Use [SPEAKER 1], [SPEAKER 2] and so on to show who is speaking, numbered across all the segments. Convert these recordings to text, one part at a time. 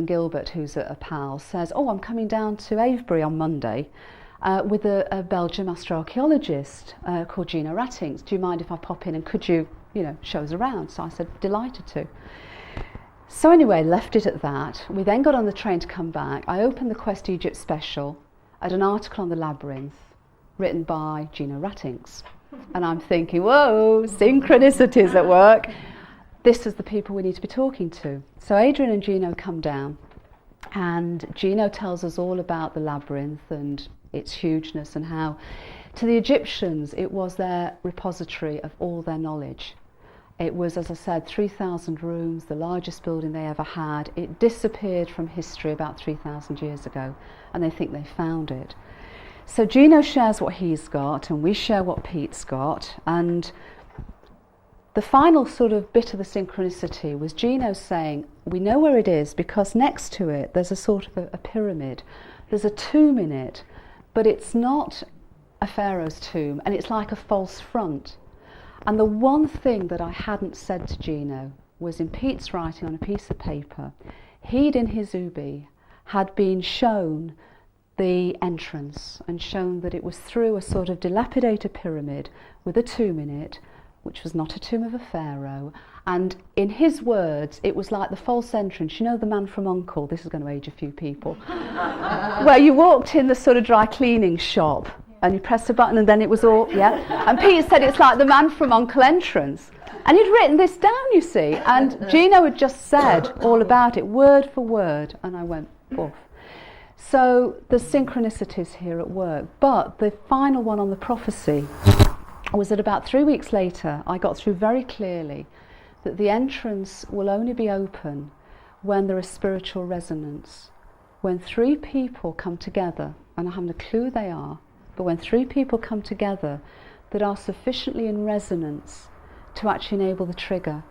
[SPEAKER 1] Catherine Gilbert, who's a pal, says, oh, I'm coming down to Avebury on Monday with a Belgian master archaeologist called Gino Rattings. Do you mind if I pop in and could you, show us around? So I said, delighted to. So anyway, left it at that. We then got on the train to come back. I opened the Quest Egypt special at an article on the labyrinth written by Gino Rattings. And I'm thinking, whoa, synchronicities at work. This is the people we need to be talking to. So Adrian and Gino come down, and Gino tells us all about the labyrinth and its hugeness, and how to the Egyptians it was their repository of all their knowledge. It was, as I said, 3,000 rooms, the largest building they ever had. It disappeared from history about 3,000 years ago, and they think they found it. So Gino shares what he's got, and we share what Pete's got, and the final sort of bit of the synchronicity was Gino saying, we know where it is because next to it there's a sort of a pyramid. There's a tomb in it, but it's not a pharaoh's tomb, and it's like a false front. And the one thing that I hadn't said to Gino was in Pete's writing on a piece of paper, he'd in his Ubi had been shown the entrance and shown that it was through a sort of dilapidated pyramid with a tomb in it, which was not a tomb of a pharaoh. And in his words, it was like the false entrance. You know The Man from U.N.C.L.E., this is going to age a few people, where you walked in the sort of dry cleaning shop and you press a button and then it was all, yeah. And Peter said it's like the Man from U.N.C.L.E. entrance. And he'd written this down, you see, and Gino had just said all about it, word for word, and I went, oof. So there's synchronicities here at work, but the final one on the prophecy was that about 3 weeks later I got through very clearly that the entrance will only be open when there is spiritual resonance. When three people come together, and I haven't a clue who they are, but when three people come together that are sufficiently in resonance to actually enable the trigger.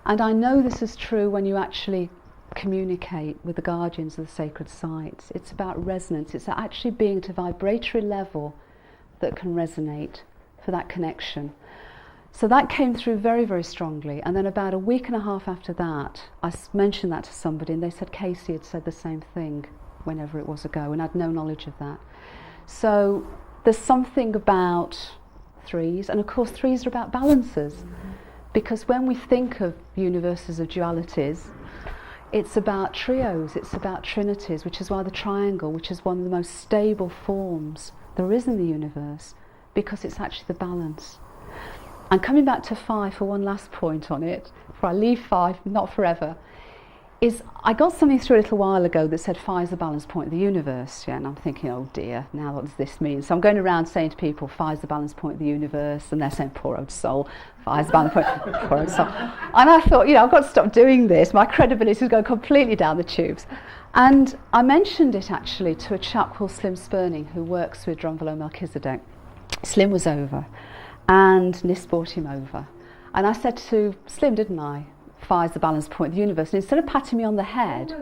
[SPEAKER 1] And I know this is true when you actually communicate with the guardians of the sacred sites. It's about resonance. It's actually being at a vibratory level that can resonate for that connection. So that came through very, very strongly. And then about a week and a half after that, I mentioned that to somebody, and they said Casey had said the same thing whenever it was ago, and I'd no knowledge of that. So there's something about threes, and of course threes are about balances, because when we think of universes of dualities, it's about trios, it's about trinities, which is why the triangle, which is one of the most stable forms there is in the universe, because it's actually the balance. And coming back to 5 for one last point on it, before I leave 5, not forever, is I got something through a little while ago that said 5 is the balance point of the universe, yeah, and I'm thinking, oh dear, now what does this mean? So I'm going around saying to people, 5 is the balance point of the universe, and they're saying, poor old soul, 5 is the balance point, poor old soul. And I thought, I've got to stop doing this, my credibility is going completely down the tubes. And I mentioned it actually to a chap called Slim Spurning, who works with Drunvalo Melchizedek. Slim was over, and Nis brought him over. And I said to Slim, didn't I, 5 is the balance point of the universe. And instead of patting me on the head,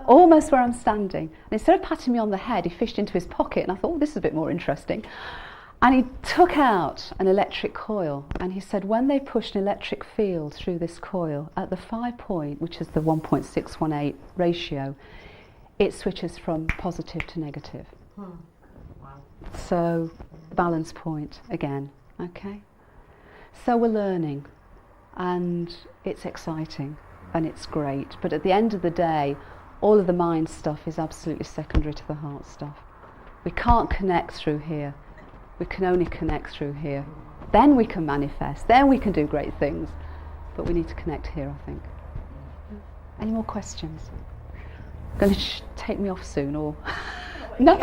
[SPEAKER 1] almost where I'm standing, and instead of patting me on the head, he fished into his pocket, and I thought, this is a bit more interesting. And he took out an electric coil, and he said, when they push an electric field through this coil, at the 5 point, which is the 1.618 ratio, it switches from positive to negative. Wow. So, balance point again, okay? So we're learning, and it's exciting, and it's great, but at the end of the day, all of the mind stuff is absolutely secondary to the heart stuff. We can't connect through here. We can only connect through here. Then we can manifest, then we can do great things, but we need to connect here, I think. Any more questions? Going to take me off soon, or? No.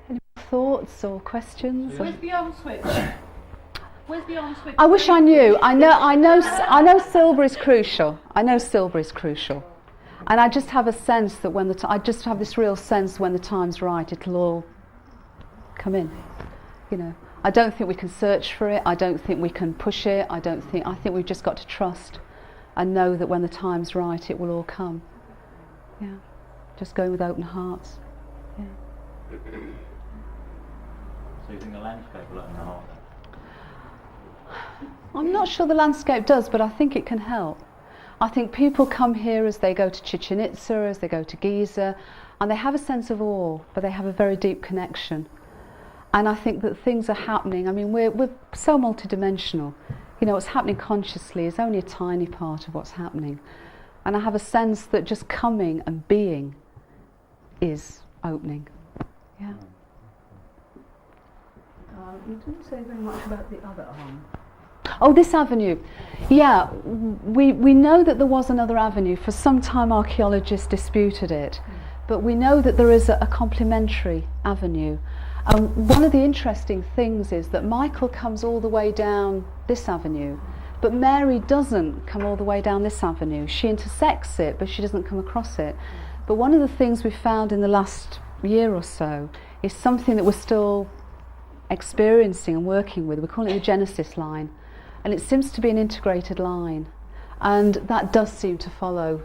[SPEAKER 1] Any thoughts or questions?
[SPEAKER 2] Where's the on switch? Where's the on switch?
[SPEAKER 1] I wish I knew. I know silver is crucial. And I just have a sense that when I just have this real sense when the time's right, it'll all come in. I don't think we can search for it. I don't think we can push it. I think we've just got to trust and know that when the time's right, it will all come. Yeah. Just going with open hearts. Yeah.
[SPEAKER 3] So you think the landscape will open the heart?
[SPEAKER 1] I'm not sure the landscape does, but I think it can help. I think people come here as they go to Chichen Itza, as they go to Giza, and they have a sense of awe, but they have a very deep connection. And I think that things are happening. I mean, we're so multidimensional. You know, what's happening consciously is only a tiny part of what's happening. And I have a sense that just coming and being is opening. Yeah. You didn't say very much about the other arm. Oh, this avenue. Yeah, we know that there was another avenue. For some time archaeologists disputed it. But we know that there is a complementary avenue. One of the interesting things is that Michael comes all the way down this avenue, but Mary doesn't come all the way down this avenue. She intersects it, but she doesn't come across it. But one of the things we found in the last year or so is something that we're still experiencing and working with. We're calling it the Genesis line. And it seems to be an integrated line. And that does seem to follow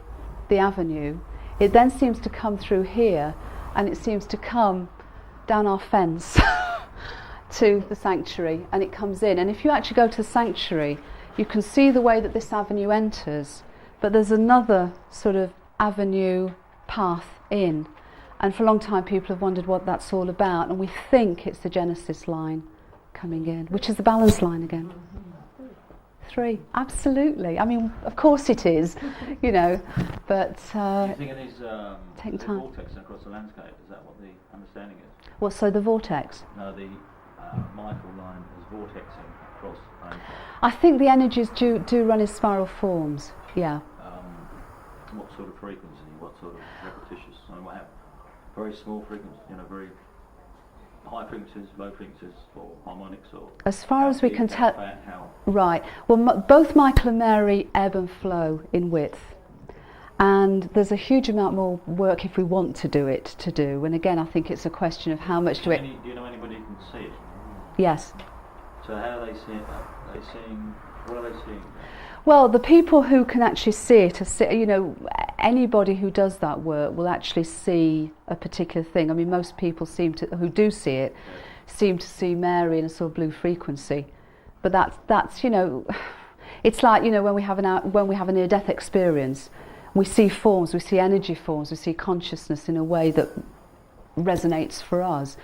[SPEAKER 1] the avenue. It then seems to come through here, and it seems to come down our fence to the sanctuary, and it comes in. And if you actually go to the sanctuary, you can see the way that this avenue enters, but there's another sort of avenue path in. And for a long time people have wondered what that's all about, and we think it's the Genesis line coming in, which is the balance line again. 3, absolutely. I mean, of course it is, you know, but
[SPEAKER 3] Do you think it is
[SPEAKER 1] taking time.
[SPEAKER 3] vortex across the landscape? Is that what the understanding is?
[SPEAKER 1] Well, so the vortex.
[SPEAKER 3] No, the Michael line is vortexing across the landscape.
[SPEAKER 1] I think the energies do run in spiral forms. Yeah.
[SPEAKER 3] What sort of frequency? What sort of repetitious? I mean, what have very small frequencies, you know, very high frequencies, low frequencies, or harmonics, or
[SPEAKER 1] As far as we can tell,
[SPEAKER 3] how
[SPEAKER 1] right. Well, both Michael and Mary ebb and flow in width, and there's a huge amount more work if we want to do it to do. And again, I think it's a question of how much do it.
[SPEAKER 3] do you know anybody who can see it?
[SPEAKER 1] Yes.
[SPEAKER 3] So how are they seeing? Are they seeing? What are they seeing?
[SPEAKER 1] Well, the people who can actually see it, you know, anybody who does that work will actually see a particular thing. I mean, most people who do see it, seem to see Mary in a sort of blue frequency. But that's you know, it's like, you know, when we have a near-death experience, we see forms, we see energy forms, we see consciousness in a way that resonates for us.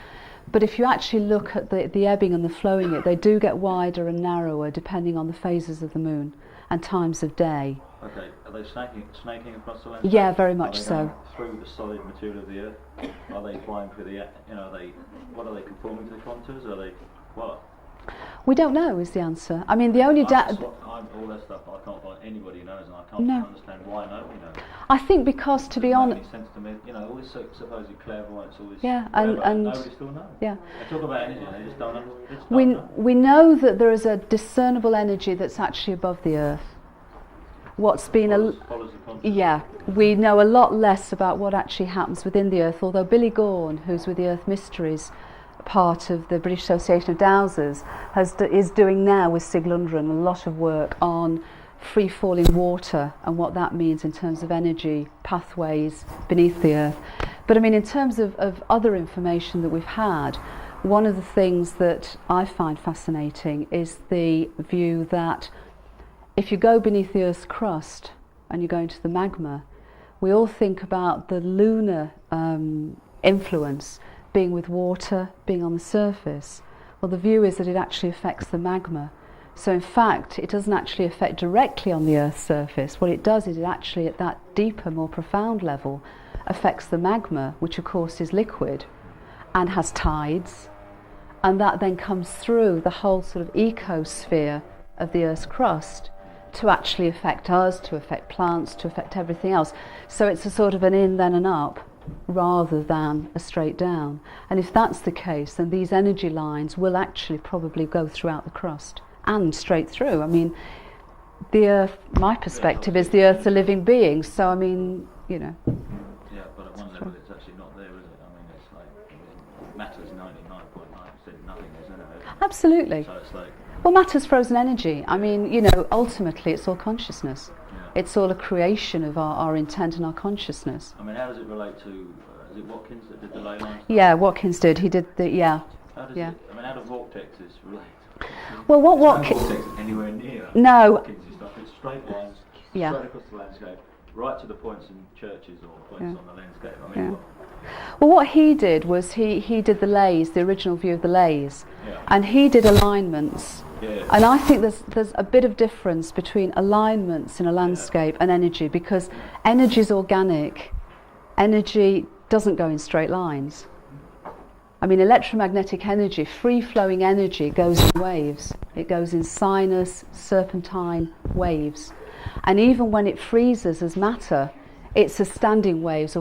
[SPEAKER 1] But if you actually look at the ebbing and the flowing, they do get wider and narrower depending on the phases of the moon and times of day.
[SPEAKER 3] Okay, are they snaking across the landscape?
[SPEAKER 1] Yeah, very much
[SPEAKER 3] are they
[SPEAKER 1] so.
[SPEAKER 3] going through the solid material of the earth? Are they flying through the, you know, what are they conforming to the contours? Are they, what?
[SPEAKER 1] We don't know is the answer. I mean, the only
[SPEAKER 3] all that stuff, I can't find anybody who knows, and I can't understand why nobody knows.
[SPEAKER 1] I think because, to be honest,
[SPEAKER 3] makes sense to me. You know, all this supposed clairvoyance, all this.
[SPEAKER 1] Yeah,
[SPEAKER 3] whatever,
[SPEAKER 1] and
[SPEAKER 3] nobody still knows.
[SPEAKER 1] Yeah.
[SPEAKER 3] They talk about energy, they just don't know.
[SPEAKER 1] We know that there is a discernible energy that's actually above the earth. What's been
[SPEAKER 3] follows the contours.
[SPEAKER 1] Yeah, we know a lot less about what actually happens within the earth, although Billy Gorn, who's with the Earth Mysteries, part of the British Association of Dowsers, is doing now with Sig Lundgren a lot of work on free-falling water and what that means in terms of energy pathways beneath the earth. But I mean, in terms of other information that we've had, one of the things that I find fascinating is the view that if you go beneath the Earth's crust and you go into the magma, we all think about the lunar influence being with water, being on the surface. Well, the view is that it actually affects the magma. So in fact, it doesn't actually affect directly on the Earth's surface. What it does is it actually, at that deeper, more profound level, affects the magma, which of course is liquid and has tides, and that then comes through the whole sort of ecosphere of the Earth's crust to actually affect us, to affect plants, to affect everything else. So it's a sort of an in, then an up, rather than a straight down. And if that's the case, then these energy lines will actually probably go throughout the crust and straight through. I mean, the Earth, my perspective is the Earth's a living being, so I mean, you know.
[SPEAKER 3] Yeah, but at one level it's actually not there, is it? I mean, it's like, matter's 99.9% nothing, isn't it?
[SPEAKER 1] Absolutely.
[SPEAKER 3] So it's like...
[SPEAKER 1] Well, matter's frozen energy. I mean, you know, ultimately it's all consciousness.
[SPEAKER 3] Yeah.
[SPEAKER 1] It's all a creation of our intent and our consciousness.
[SPEAKER 3] I mean, how does it relate to, is it Watkins that did the ley lines?
[SPEAKER 1] Yeah, Watkins did. He did the, yeah.
[SPEAKER 3] How does
[SPEAKER 1] Yeah.
[SPEAKER 3] it, I mean, how do vortexes relate?
[SPEAKER 1] Well, what
[SPEAKER 3] There's no
[SPEAKER 1] Watkins...
[SPEAKER 3] vortex anywhere near
[SPEAKER 1] No.
[SPEAKER 3] Watkins' stuff, it's straight lines.
[SPEAKER 1] Yeah.
[SPEAKER 3] straight across the landscape, right to the points in churches or points on the landscape. I mean,
[SPEAKER 1] Well, what he did was he did the lays, the original view of the lays,
[SPEAKER 3] Yeah.
[SPEAKER 1] and he did alignments.
[SPEAKER 3] Yeah.
[SPEAKER 1] And I think there's a bit of difference between alignments in a landscape and energy, because energy is organic. Energy doesn't go in straight lines. I mean, electromagnetic energy, free-flowing energy, goes in waves. It goes in sinus, serpentine waves. And even when it freezes as matter, it's a standing waves of